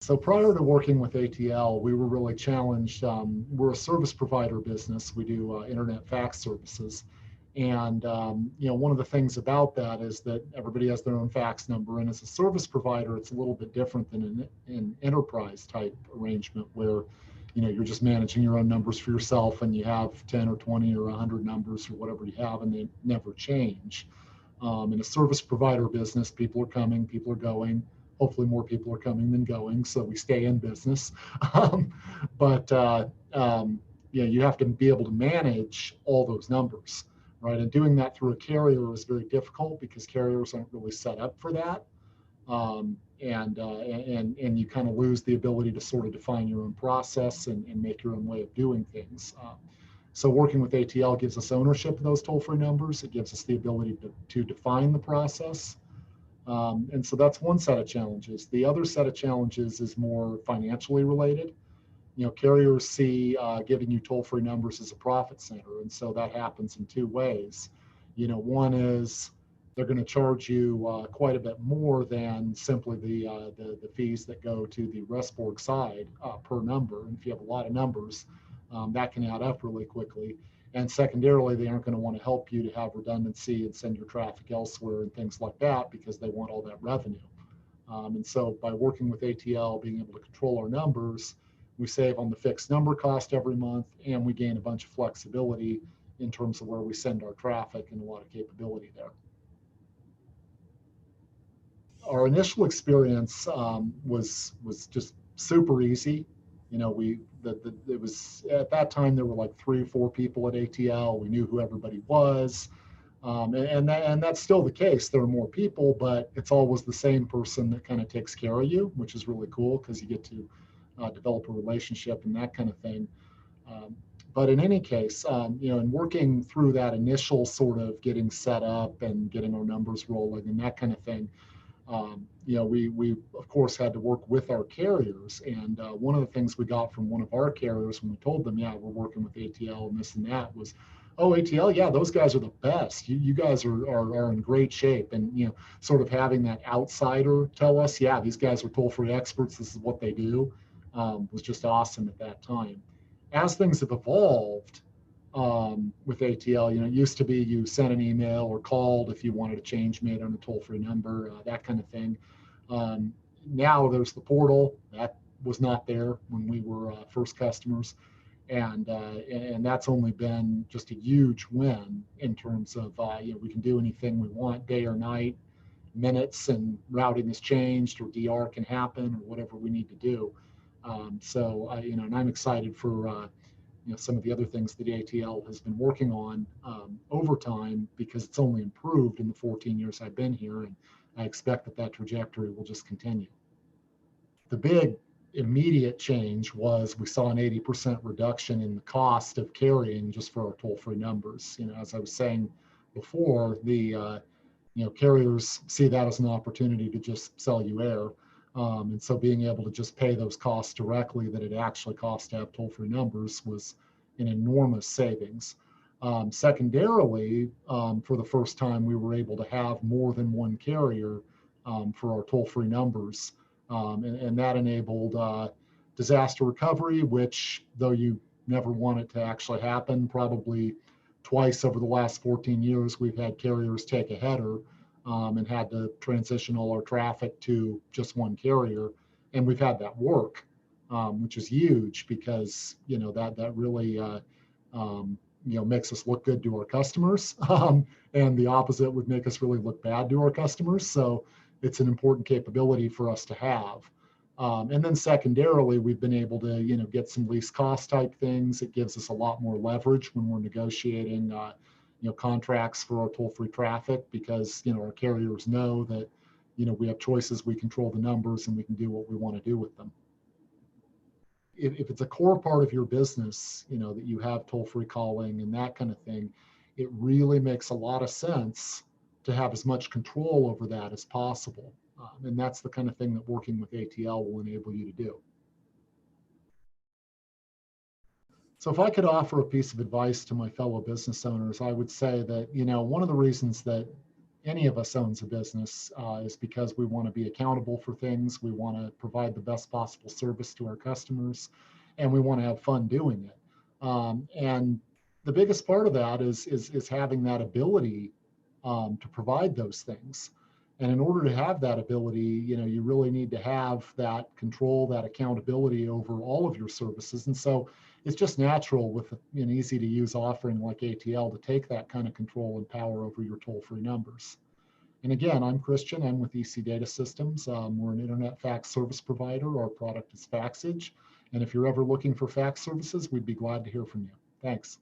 So prior to working with ATL, we were really challenged. We're a service provider business. We do internet fax services. And one of the things about that is that everybody has their own fax number. And as a service provider, it's a little bit different than an enterprise type arrangement where you're just managing your own numbers for yourself and you have 10 or 20 or 100 numbers or whatever you have, and they never change. In a service provider business, people are coming, people are going. Hopefully, more people are coming than going, so we stay in business. Um, but you have to be able to manage all those numbers, right? And doing that through a carrier is very difficult because carriers aren't really set up for that. And you kind of lose the ability to sort of define your own process and make your own way of doing things. So working with ATL gives us ownership of those toll-free numbers. It gives us the ability to define the process. And so that's one set of challenges. The other set of challenges is more financially related. Carriers see giving you toll-free numbers as a profit center. And so that happens in two ways. One is they're going to charge you quite a bit more than simply the fees that go to the RespOrg side per number. And if you have a lot of numbers, that can add up really quickly. And secondarily, they aren't going to want to help you to have redundancy and send your traffic elsewhere and things like that because they want all that revenue. And so by working with ATL, being able to control our numbers, we save on the fixed number cost every month, and we gain a bunch of flexibility in terms of where we send our traffic and a lot of capability there. Our initial experience was just super easy. It was at that time there were like 3 or 4 people at ATL. We knew who everybody was, and that's still the case. There are more people, but it's always the same person that kind of takes care of you, which is really cool because you get to develop a relationship and that kind of thing. But in any case, in working through that initial sort of getting set up and getting our numbers rolling and that kind of thing, we of course had to work with our carriers. And one of the things we got from one of our carriers when we told them, yeah, we're working with ATL and this and that was, oh, ATL, yeah, those guys are the best. You guys are in great shape. And, sort of having that outsider tell us, yeah, these guys are toll-free experts. This is what they do, was just awesome at that time. As things have evolved, with ATL, it used to be you sent an email or called if you wanted a change made on a toll-free number, that kind of thing. Now there's the portal that was not there when we were first customers, and that's only been just a huge win in terms of we can do anything we want day or night, minutes, and routing is changed or DR can happen or whatever we need to do. And I'm excited for some of the other things that ATL has been working on over time because it's only improved in the 14 years I've been here, and I expect that trajectory will just continue. The big immediate change was we saw an 80% reduction in the cost of carrying just for our toll-free numbers. As I was saying before, the carriers see that as an opportunity to just sell you air. And so being able to just pay those costs directly that it actually costs to have toll-free numbers was an enormous savings. Secondarily, for the first time, we were able to have more than one carrier for our toll-free numbers. And that enabled disaster recovery, which, though you never want it to actually happen, probably twice over the last 14 years, we've had carriers take a header and had to transition all our traffic to just one carrier. And we've had that work, which is huge because, that really, makes us look good to our customers. And the opposite would make us really look bad to our customers. So it's an important capability for us to have. And then secondarily, we've been able to, get some least cost type things. It gives us a lot more leverage when we're negotiating contracts for our toll-free traffic because, our carriers know that, we have choices, we control the numbers, and we can do what we want to do with them. If it's a core part of your business, that you have toll-free calling and that kind of thing, it really makes a lot of sense to have as much control over that as possible. And that's the kind of thing that working with ATL will enable you to do. So if I could offer a piece of advice to my fellow business owners, I would say that, one of the reasons that any of us owns a business is because we want to be accountable for things. We want to provide the best possible service to our customers, and we want to have fun doing it. And the biggest part of that is having that ability to provide those things. And in order to have that ability, you really need to have that control, that accountability over all of your services. And so it's just natural with an easy to use offering like ATL to take that kind of control and power over your toll-free numbers. And again, I'm Christian. I'm with EC Data Systems. We're an internet fax service provider. Our product is Faxage. And if you're ever looking for fax services, we'd be glad to hear from you. Thanks.